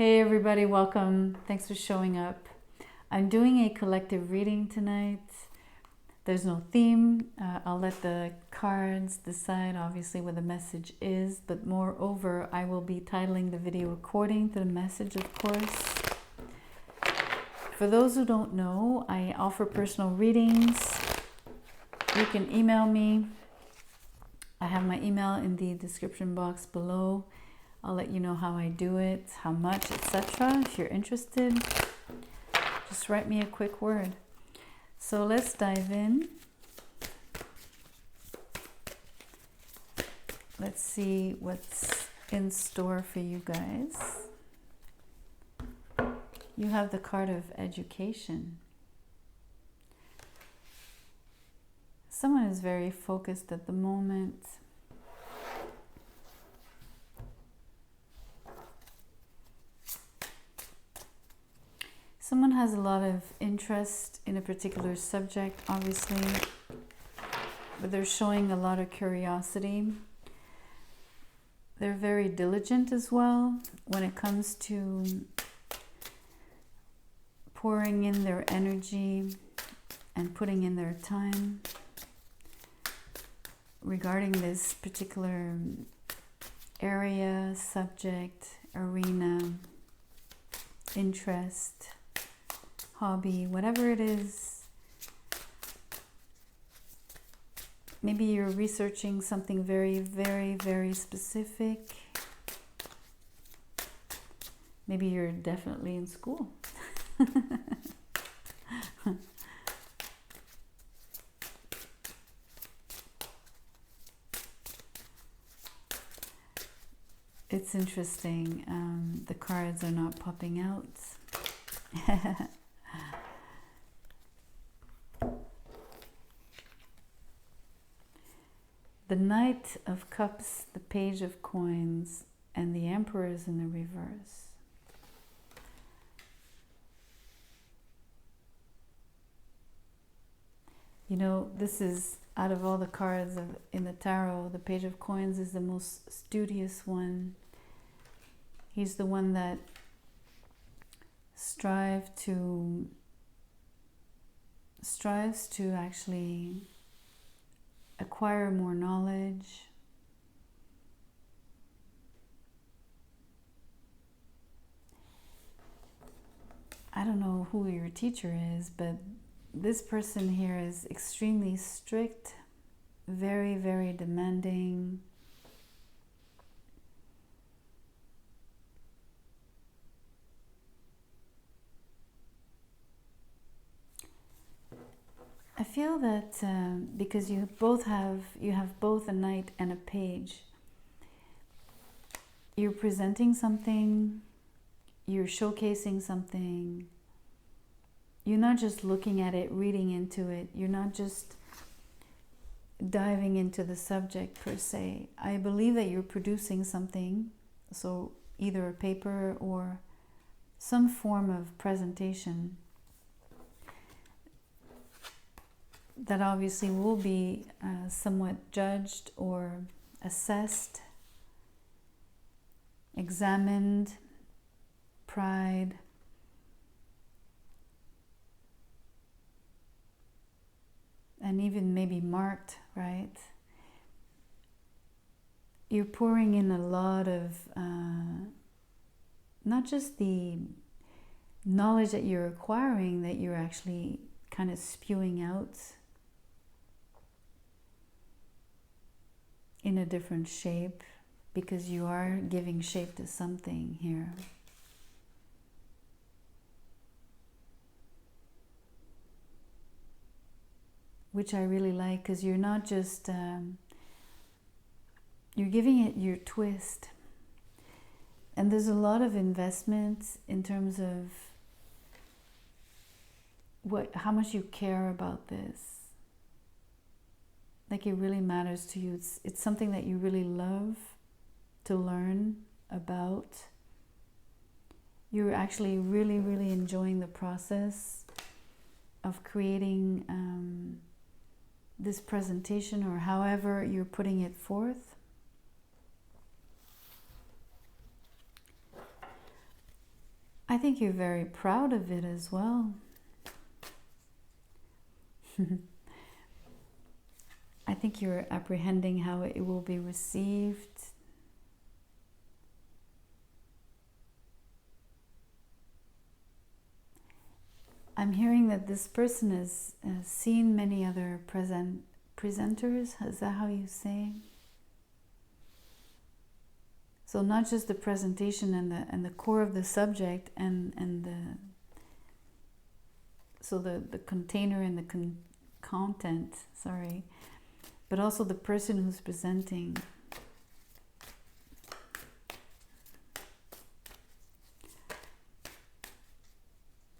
Hey everybody, welcome. Thanks for showing up. I'm doing a collective reading tonight. There's no theme. I'll let the cards decide obviously what the message is, but moreover, I will be titling the video according to the message, of course. For those who don't know, I offer personal readings. You can email me. I have my email in the description box below. I'll let you know how I do it, how much, etc. If you're interested, just write me a quick word. So let's dive in. Let's see what's in store for you guys. You have the card of education. Someone is very focused at the moment. Someone has a lot of interest in a particular subject, obviously, but they're showing a lot of curiosity. They're very diligent as well when it comes to pouring in their energy and putting in their time regarding this particular area, subject, arena, interest, hobby, whatever it is. Maybe you're researching something very, very, very specific. Maybe you're definitely in school. It's interesting. The cards are not popping out. The Knight of Cups, the Page of Coins, and the Emperor is in the reverse. You know, this is, out of all the cards in the tarot, the Page of Coins is the most studious one. He's the one that strives to actually acquire more knowledge. I don't know who your teacher is, but this person here is extremely strict, very, very demanding. I feel that because you have both a knight and a page, you're presenting something, you're showcasing something. You're not just looking at it, reading into it. You're not just diving into the subject per se. I believe that you're producing something, so either a paper or some form of presentation that obviously will be somewhat judged or assessed, examined, pride, and even maybe marked, right? You're pouring in a lot of, not just the knowledge that you're acquiring, that you're actually kind of spewing out in a different shape, because you are giving shape to something here. Which I really like, because you're not just, you're giving it your twist. And there's a lot of investment in terms of how much you care about this. Like, it really matters to you. It's something that you really love to learn about. You're actually really, really enjoying the process of creating this presentation, or however you're putting it forth. I think you're very proud of it as well. I think you're apprehending how it will be received. I'm hearing that this person has seen many other presenters. Is that how you say? So not just the presentation and the core of the subject and the container and the content, sorry, but also the person who's presenting.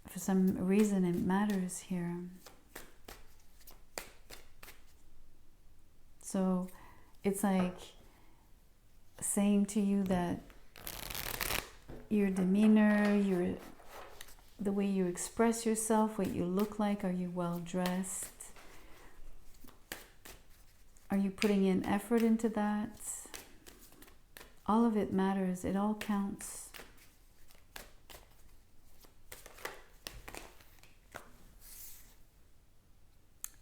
For some reason it matters here. So it's like saying to you that your demeanor, the way you express yourself, what you look like, are you well dressed? Are you putting in effort into that? All of it matters. It all counts.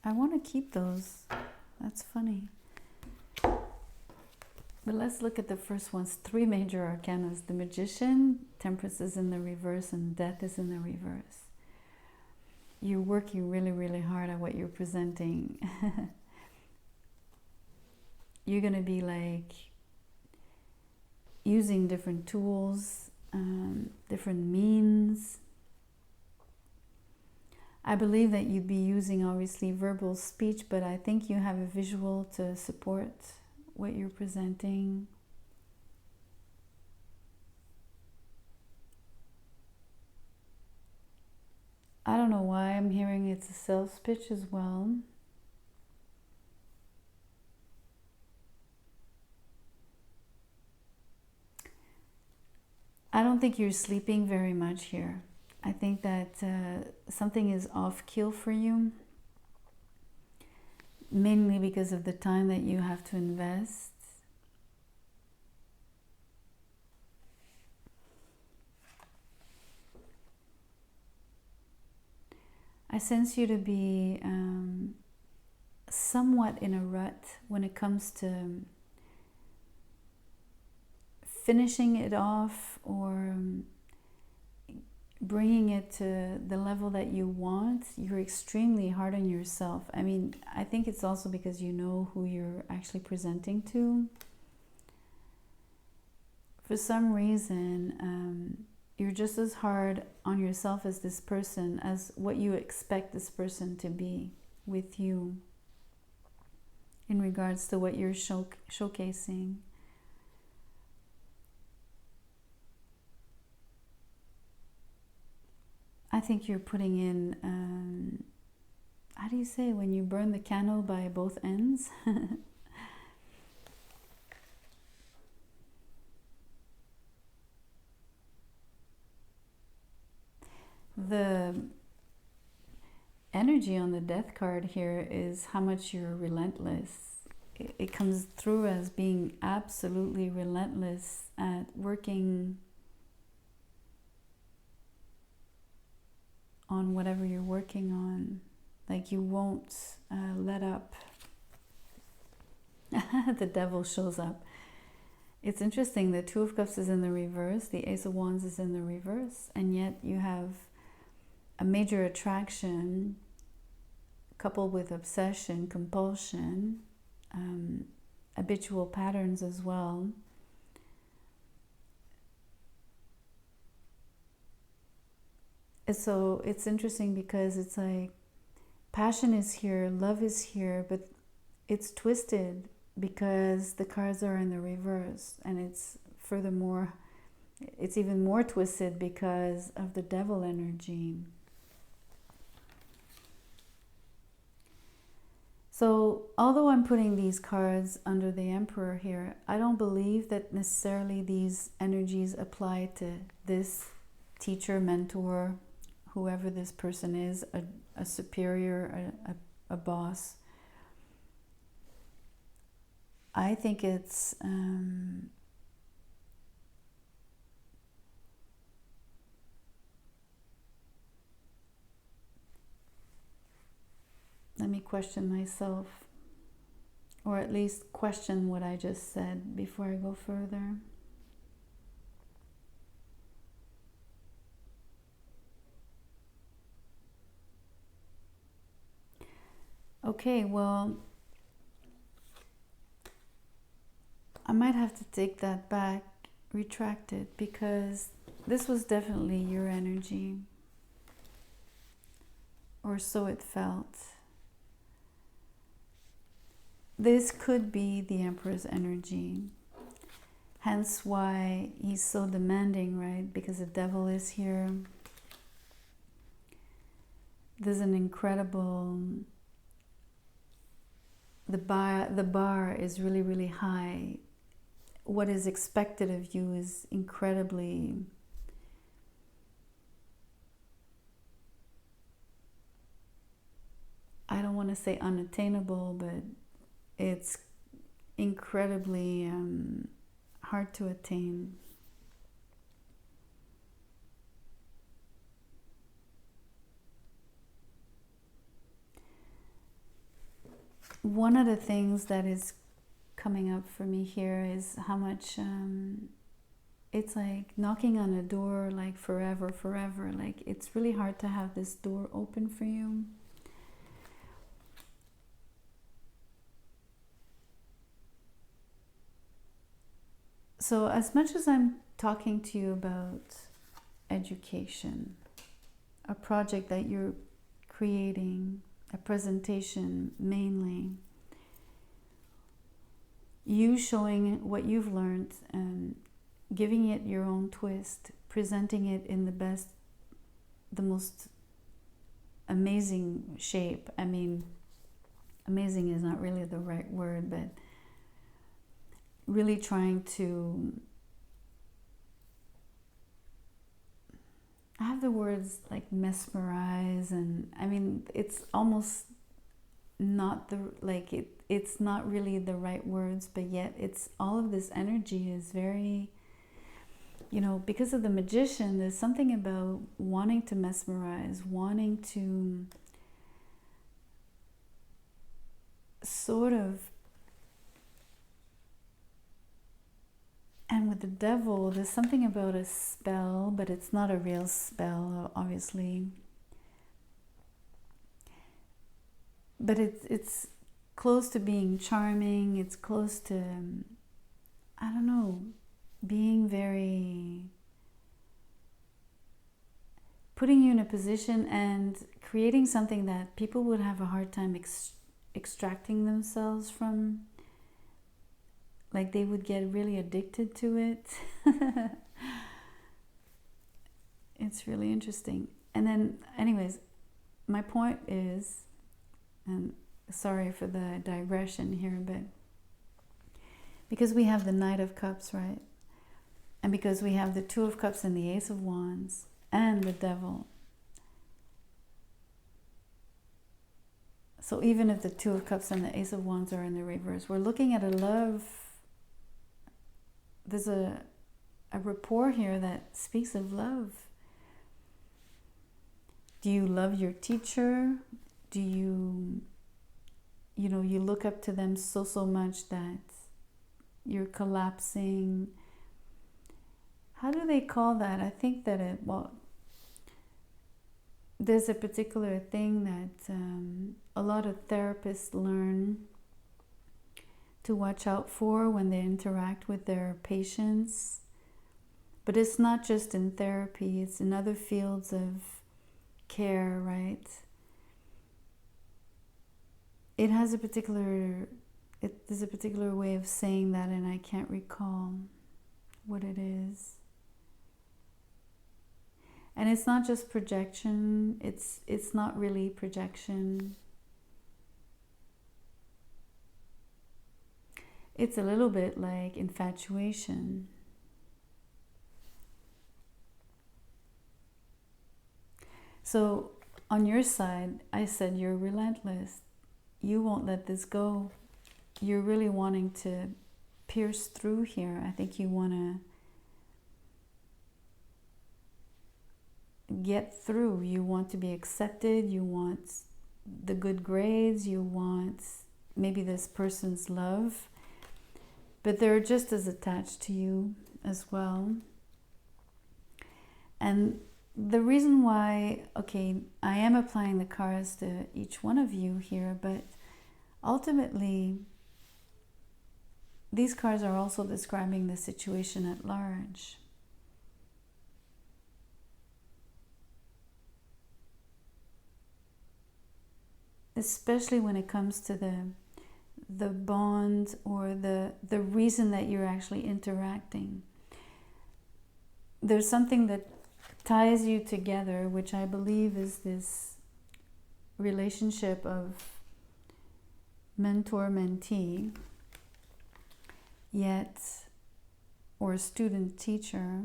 I want to keep those. That's funny. But let's look at the first ones. 3 major arcanas. The Magician, Temperance is in the reverse, and Death is in the reverse. You're working really, really hard at what you're presenting. You're going to be like using different tools, different means. I believe that you'd be using obviously verbal speech, but I think you have a visual to support what you're presenting. I don't know why I'm hearing it's a sales pitch as well. I don't think you're sleeping very much here. I think that something is off keel for you, mainly because of the time that you have to invest. I sense you to be somewhat in a rut when it comes to finishing it off or bringing it to the level that you want. You're extremely hard on yourself. I mean, I think it's also because you know who you're actually presenting to. For some reason, you're just as hard on yourself as this person, as what you expect this person to be with you in regards to what you're showcasing. I think you're putting in, how do you say, when you burn the candle by both ends? The energy on the Death card here is how much you're relentless. It comes through as being absolutely relentless at working on whatever you're working on. Like you won't let up. The Devil shows up. It's interesting, the Two of Cups is in the reverse, the Ace of Wands is in the reverse, and yet you have a major attraction coupled with obsession, compulsion, habitual patterns as well. So it's interesting because it's like passion is here, love is here, but it's twisted because the cards are in the reverse, and it's furthermore, it's even more twisted because of the Devil energy. So although I'm putting these cards under the Emperor here, I don't believe that necessarily these energies apply to this teacher, mentor, whoever this person is, a superior, a boss. I think it's me question myself, or at least question what I just said before I go further. Okay, well, I might have to take that back, retract it, because this was definitely your energy, or so it felt. This could be the Emperor's energy, hence why he's so demanding, right? Because the devil is here. There's an incredible, the bar is really, really high. What is expected of you is incredibly, I don't want to say unattainable, but it's incredibly hard to attain. One of the things that is coming up for me here is how much it's like knocking on a door like forever. Like it's really hard to have this door open for you. So as much as I'm talking to you about education, a project that you're creating, a presentation mainly, you showing what you've learned and giving it your own twist, presenting it in the most amazing shape. I mean, amazing is not really the right word, but really trying to, I have the words like mesmerize, and I mean, it's almost not it's not really the right words, but yet it's all of this energy is very, because of the magician, there's something about wanting to mesmerize, wanting to sort of, and with the devil, there's something about a spell, but it's not a real spell, obviously. But it's close to being charming, it's close to, I don't know, being very, putting you in a position and creating something that people would have a hard time extracting themselves from. Like they would get really addicted to it. It's really interesting. And then, anyways, my point is, and sorry for the digression here, but because we have the Knight of Cups, right? And because we have the Two of Cups and the Ace of Wands and the Devil. So even if the Two of Cups and the Ace of Wands are in the reverse, we're looking at a love. There's a rapport here that speaks of love. Do you love your teacher? Do you, you look up to them so much that you're collapsing? How do they call that? I think that there's a particular thing that a lot of therapists learn to watch out for when they interact with their patients. But it's not just in therapy, it's in other fields of care, right? There's a particular way of saying that, and I can't recall what it is. And it's not just projection, it's not really projection. It's a little bit like infatuation. So on your side, I said you're relentless. You won't let this go. You're really wanting to pierce through here. I think you want to get through. You want to be accepted. You want the good grades, you want maybe this person's love, but they're just as attached to you as well. And the reason why, okay, I am applying the cards to each one of you here, but ultimately, these cards are also describing the situation at large. Especially when it comes to the bond or the reason that you're actually interacting. There's something that ties you together, which I believe is this relationship of mentor-mentee, yet, or student-teacher,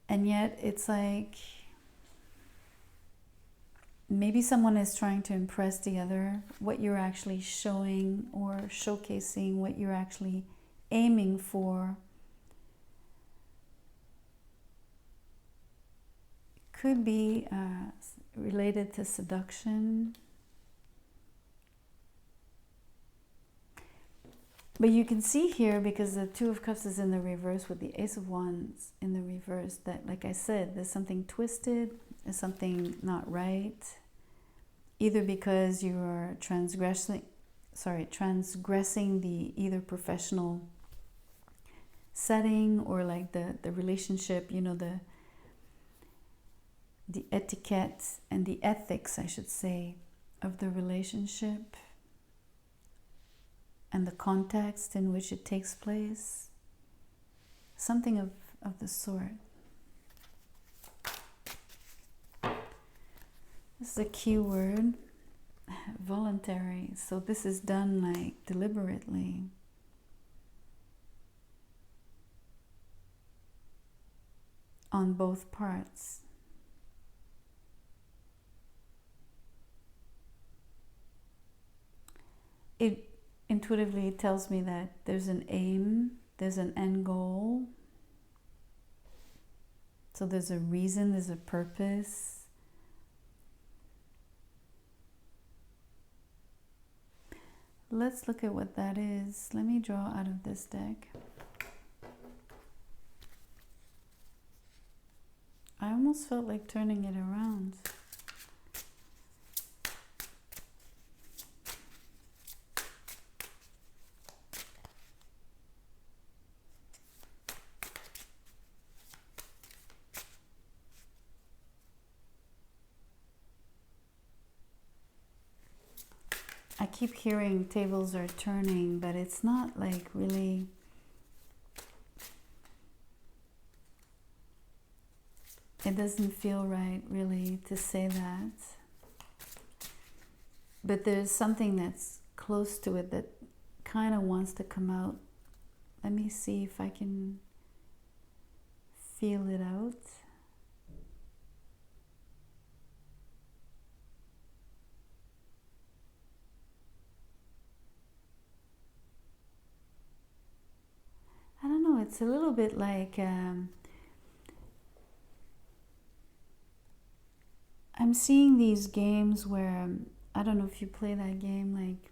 and yet it's like maybe someone is trying to impress the other, what you're actually showing or showcasing, what you're actually aiming for. Could be related to seduction. But you can see here, because the Two of Cups is in the reverse with the Ace of Wands in the reverse, that, like I said, there's something twisted, there's something not right. Either because you are transgressing the either professional setting or like the relationship, you know, the etiquette and the ethics, I should say, of the relationship and the context in which it takes place. Something of the sort. This is a key word, voluntary. So this is done like deliberately. On both parts. It intuitively tells me that there's an aim, there's an end goal. So there's a reason, there's a purpose. Let's look at what that is. Let me draw out of this deck. I almost felt like turning it around. I keep hearing tables are turning, but it's not like really. It doesn't feel right really to say that. But there's something that's close to it that kind of wants to come out. Let me see if I can feel it out. I don't know, it's a little bit like I'm seeing these games where, I don't know if you play that game, like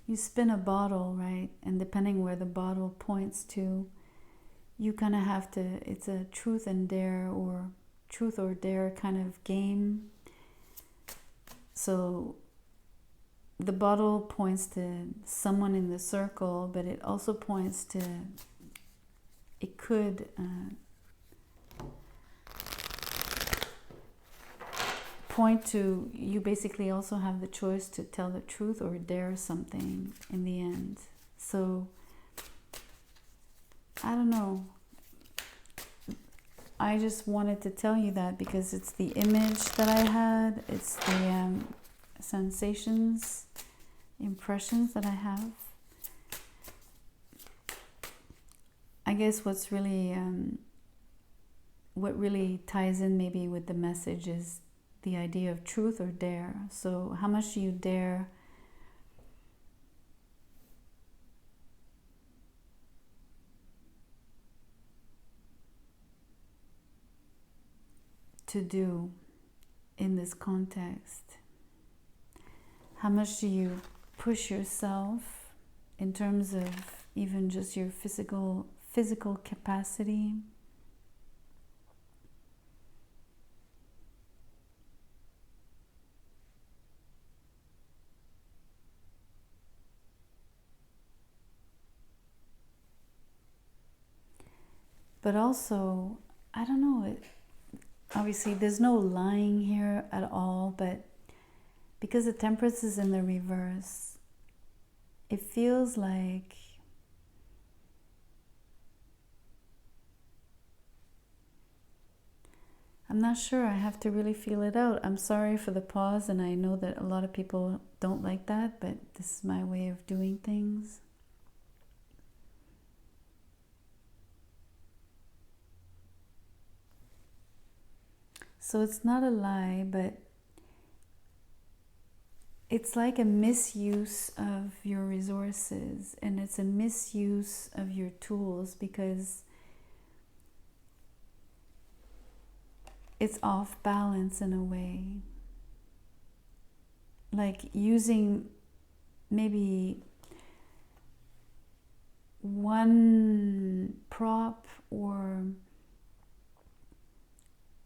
you spin a bottle, right? And depending where the bottle points to, you kind of have to, it's a truth and dare or truth or dare kind of game. So the bottle points to someone in the circle, but it also points to, it could point to, you basically also have the choice to tell the truth or dare something in the end. So, I don't know. I just wanted to tell you that because it's the image that I had, it's the sensations, impressions that I have. I guess what's really, what really ties in maybe with the message is the idea of truth or dare. So how much do you dare to do in this context? How much do you push yourself in terms of even just your physical capacity? But also, I don't know, obviously there's no lying here at all, but because the Temperance is in the reverse, it feels like I'm not sure. I have to really feel it out. I'm sorry for the pause, and I know that a lot of people don't like that, but this is my way of doing things. So it's not a lie, but it's like a misuse of your resources, and it's a misuse of your tools because it's off balance in a way. Like using maybe one prop or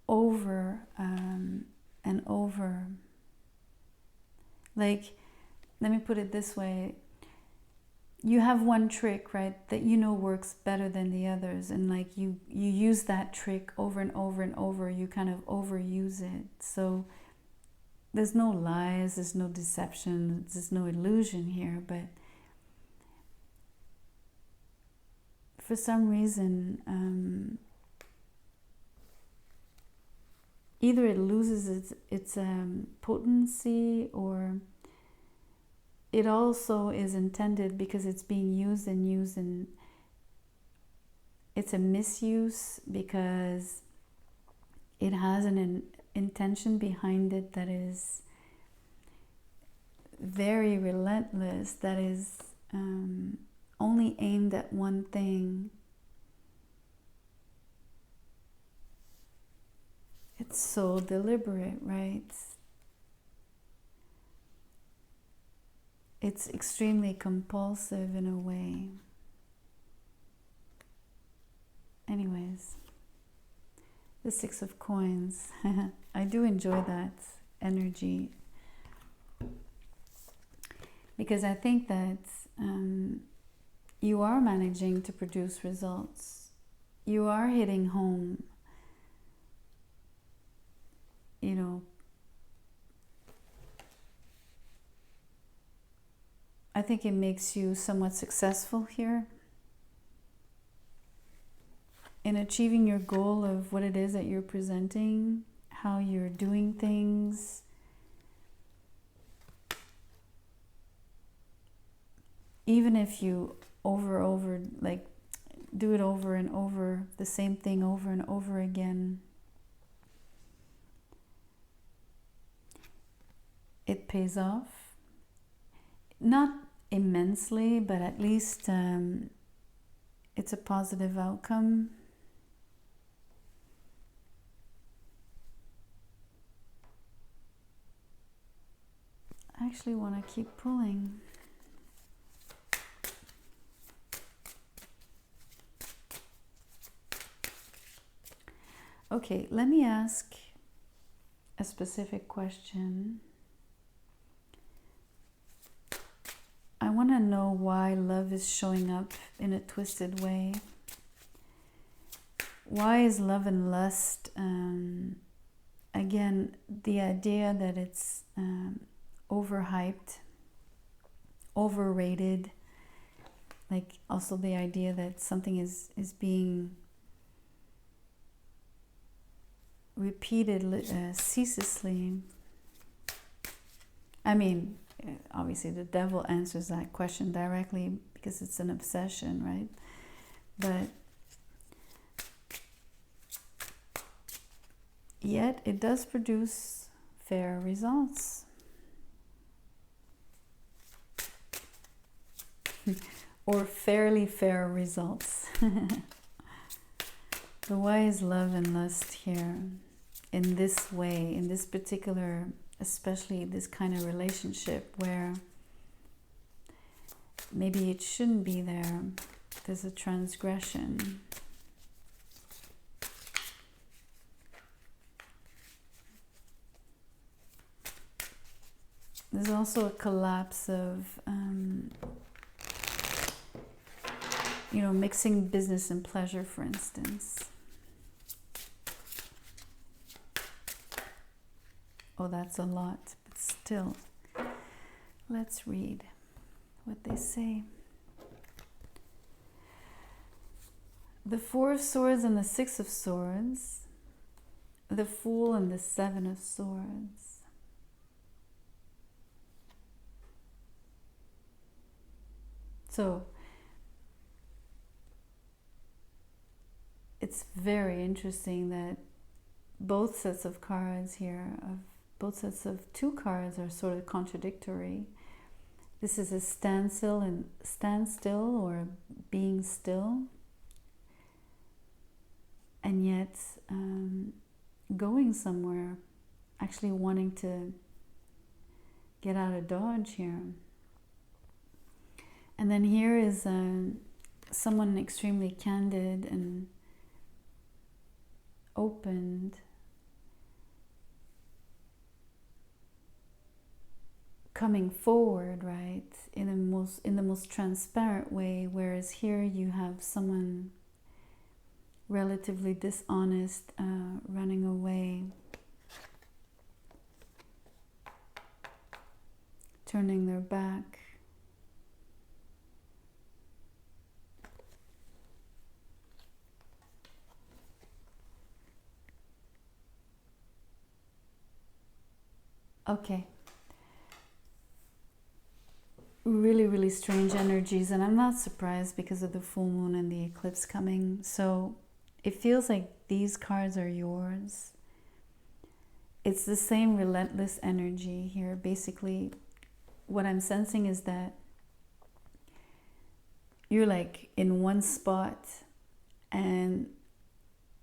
over and over. Like, let me put it this way. You have one trick, right, that you know works better than the others, and like you use that trick over and over and over. You kind of overuse it. So there's no lies, there's no deception, there's no illusion here, but for some reason, either it loses its potency, or it also is intended because it's being used and it's a misuse because it has an intention behind it that is very relentless, that is only aimed at one thing. It's so deliberate, right? It's extremely compulsive in a way. Anyways, the Six of Coins. I do enjoy that energy because I think that you are managing to produce results. You are hitting home. You know, I think it makes you somewhat successful here in achieving your goal of what it is that you're presenting, how you're doing things. Even if you like do it over and over, the same thing over and over again, it pays off. Not immensely, but at least it's a positive outcome. I actually want to keep pulling. Okay, let me ask a specific question. I want to know why love is showing up in a twisted way. Why is love and lust, again, the idea that it's overhyped, overrated, like also the idea that something is being repeated ceaselessly. I mean, obviously the devil answers that question directly because it's an obsession, right? But yet it does produce fair results. Or fairly fair results. So why is love and lust here? in this way, in this particular, especially this kind of relationship where maybe it shouldn't be there. There's a transgression. There's also a collapse of, mixing business and pleasure, for instance. Oh, that's a lot, but still, let's read what they say. The Four of Swords and the Six of Swords, the Fool and the Seven of Swords. So, it's very interesting that both sets of cards here, both sets of two cards are sort of contradictory. This is a standstill or being still, and yet going somewhere, actually wanting to get out of Dodge here. And then here is someone extremely candid and opened, coming forward, right, in the most transparent way, whereas here you have someone relatively dishonest, running away, turning their back. Okay. Really, really strange energies, and I'm not surprised because of the full moon and the eclipse coming. So it feels like these cards are yours. It's the same relentless energy here. Basically, what I'm sensing is that you're like in one spot and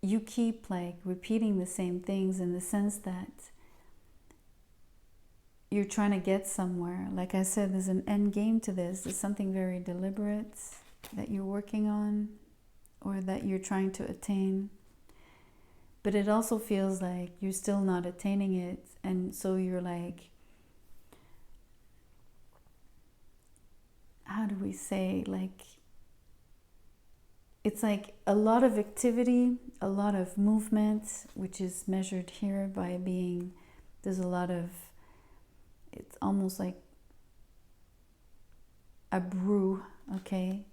you keep like repeating the same things, in the sense that you're trying to get somewhere. Like I said, there's an end game to this. There's something very deliberate that you're working on or that you're trying to attain. But it also feels like you're still not attaining it. And so you're like, how do we say, like, it's like a lot of activity, a lot of movement, which is measured here by being, there's a lot of, it's almost like a brew, okay?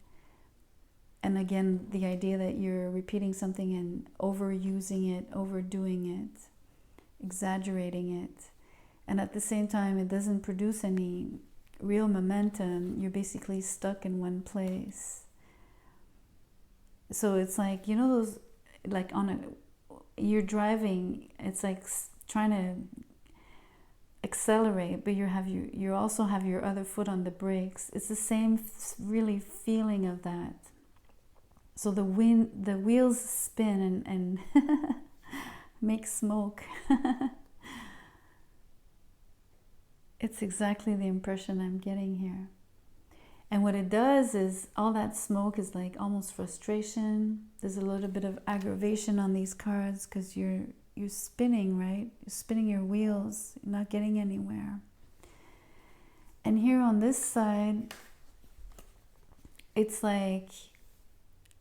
And again, the idea that you're repeating something and overusing it, overdoing it, exaggerating it. And at the same time, it doesn't produce any real momentum. You're basically stuck in one place. So it's like, those, like you're driving, it's like trying to accelerate, but you also have your other foot on the brakes. It's the same really feeling of that. So the wheels spin and make smoke. It's exactly the impression I'm getting here. And what it does is all that smoke is like almost frustration. There's a little bit of aggravation on these cards because you're spinning, right? You're spinning your wheels, you're not getting anywhere. And here on this side, it's like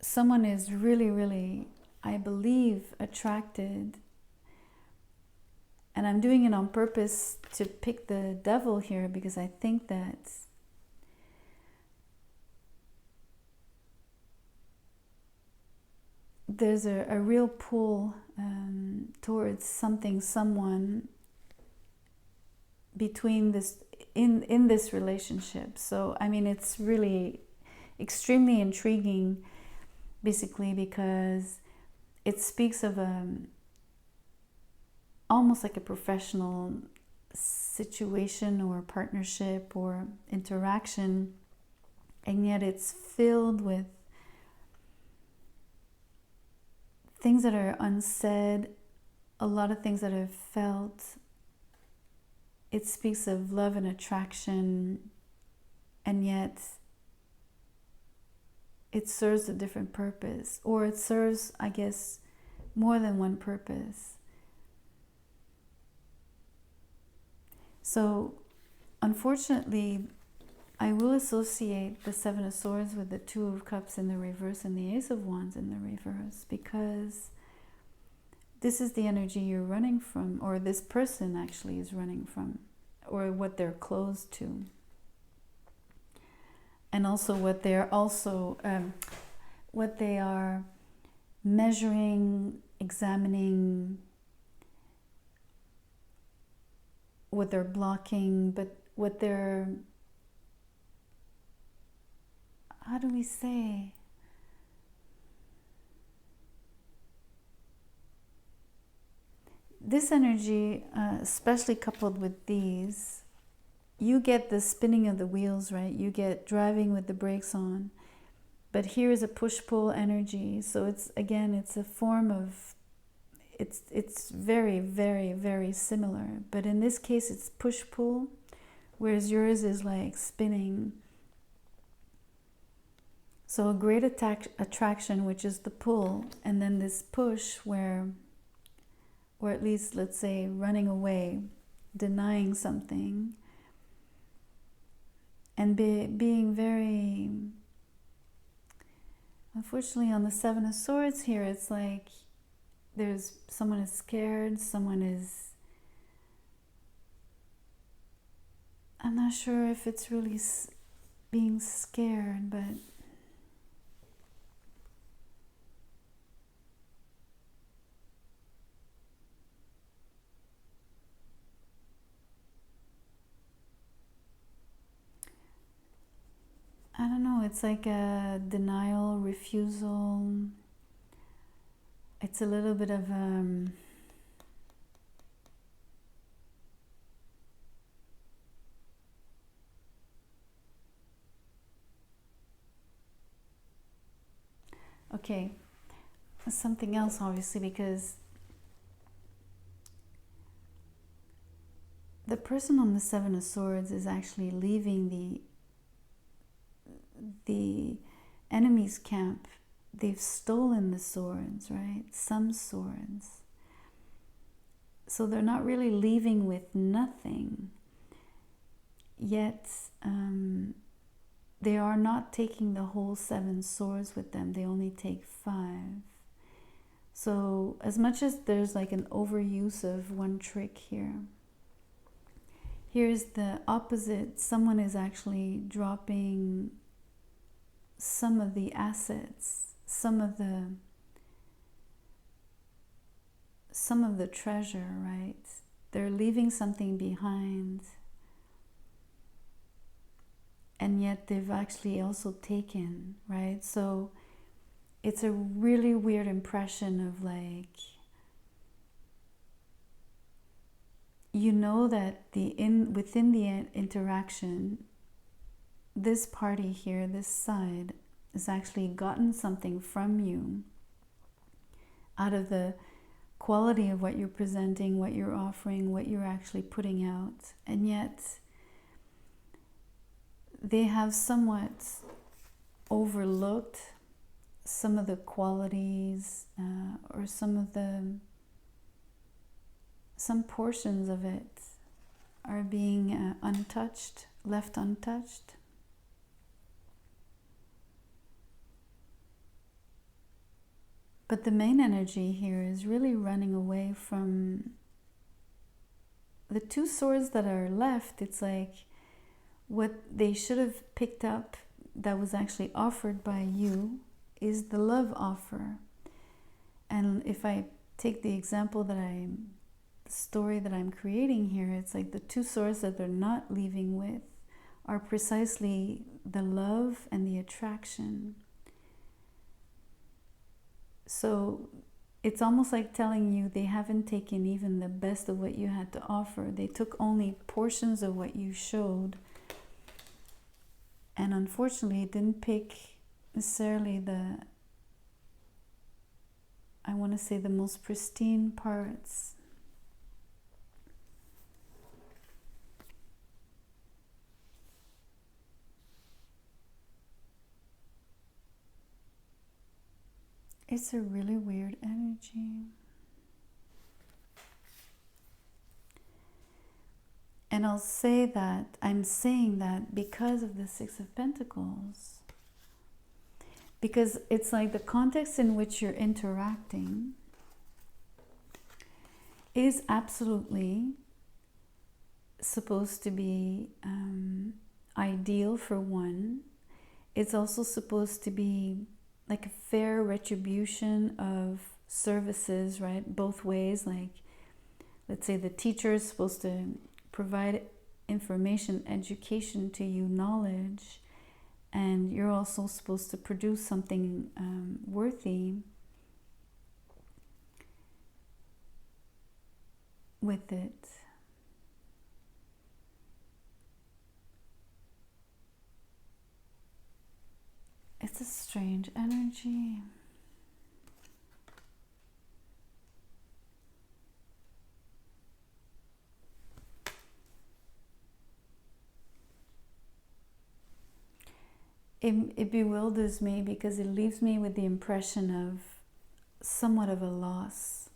someone is really, really, I believe, attracted. And I'm doing it on purpose to pick the devil here because I think that there's a real pull towards someone between this, in this relationship. So I mean, it's really extremely intriguing, basically, because it speaks of almost like a professional situation or partnership or interaction, and yet it's filled with things that are unsaid, a lot of things that I've felt, it speaks of love and attraction, and yet it serves a different purpose, or it serves, I guess, more than one purpose. So, unfortunately, I will associate the Seven of Swords with the Two of Cups in the reverse and the Ace of Wands in the reverse, because this is the energy you're running from, or this person actually is running from, or what they're close to. And also what they are measuring, examining, what they're blocking, but what they're, how do we say? This energy, especially coupled with these, you get the spinning of the wheels, right? You get driving with the brakes on. But here is a push-pull energy. So it's, again, it's a form of, it's very, very, very similar. But in this case, it's push-pull, whereas yours is like spinning. So a great attraction, which is the pull, and then this push where, or at least, let's say, running away, denying something, and being very, unfortunately, on the Seven of Swords here, it's like there's someone is scared, someone is, I'm not sure if it's really being scared, but I don't know, it's like a denial, refusal. It's a little bit of okay, something else, obviously, because the person on the Seven of Swords is actually leaving the enemy's camp. They've stolen the swords, right? Some swords. So they're not really leaving with nothing. Yet they are not taking the whole 7 swords with them. They only take 5. So as much as there's like an overuse of one trick here, here's the opposite. Someone is actually dropping some of the assets, some of the treasure, right? They're leaving something behind, and yet they've actually also taken, right? So it's a really weird impression of like, you know that within the interaction, this party here, this side, has actually gotten something from you out of the quality of what you're presenting, what you're offering, what you're actually putting out. And yet they have somewhat overlooked some of the qualities or some portions of it are being untouched, left untouched. But the main energy here is really running away from the 2 swords that are left. It's like what they should have picked up that was actually offered by you is the love offer. And if I take the example the story that I'm creating here, it's like the 2 swords that they're not leaving with are precisely the love and the attraction. So it's almost like telling you they haven't taken even the best of what you had to offer. They took only portions of what you showed. And unfortunately, it didn't pick necessarily I want to say the most pristine parts. It's a really weird energy. And I'll say that, I'm saying that because of the Six of Pentacles. Because it's like the context in which you're interacting is absolutely supposed to be ideal for one. It's also supposed to be like a fair retribution of services, right? Both ways. Like, let's say the teacher is supposed to provide information, education to you, knowledge, and you're also supposed to produce something worthy with it. It's a strange energy. It bewilders me because it leaves me with the impression of somewhat of a loss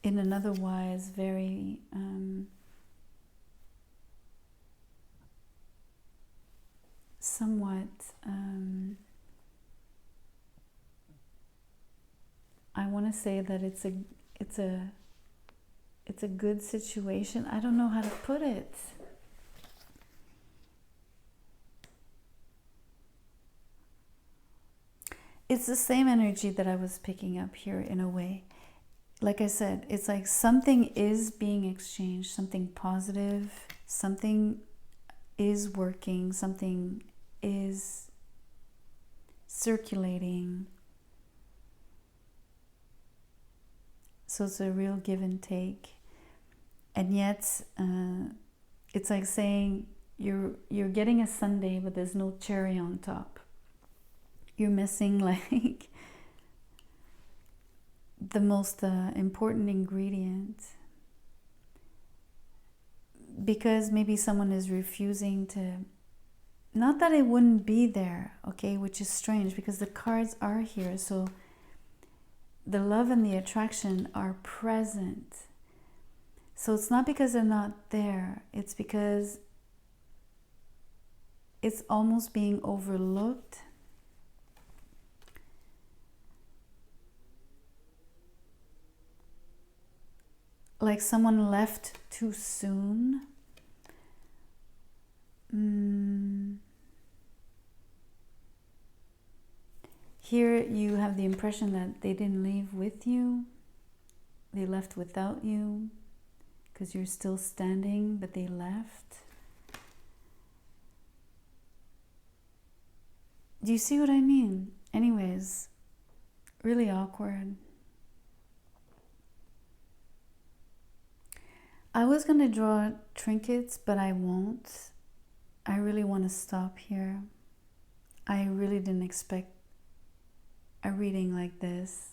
in an otherwise very somewhat I want to say that it's a good situation. I don't know how to put it. It's the same energy that I was picking up here in a way. Like I said, it's like something is being exchanged, something positive, something is working, something is circulating. So it's a real give and take. And yet, it's like saying you're getting a sundae, but there's no cherry on top. You're missing like the most important ingredient, because maybe someone is refusing to, not that it wouldn't be there, okay, which is strange because the cards are here. So the love and the attraction are present. So it's not because they're not there, it's because it's almost being overlooked. Like someone left too soon. Here you have the impression that they didn't leave with you. They left without you because you're still standing, but they left. Do you see what I mean? Anyways, really awkward. I was going to draw trinkets, but I won't. I really want to stop here. I really didn't expect a reading like this.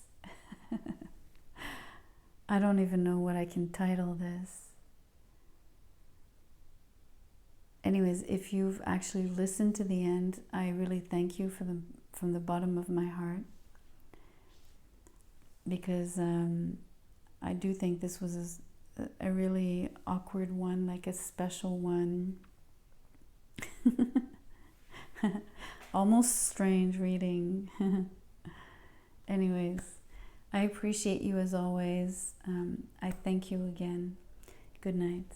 I don't even know what I can title this. Anyways, if you've actually listened to the end, I really thank you from the bottom of my heart. Because I do think this was a really awkward one, like a special one. Almost strange reading. Anyways, I appreciate you as always. I thank you again. Good night.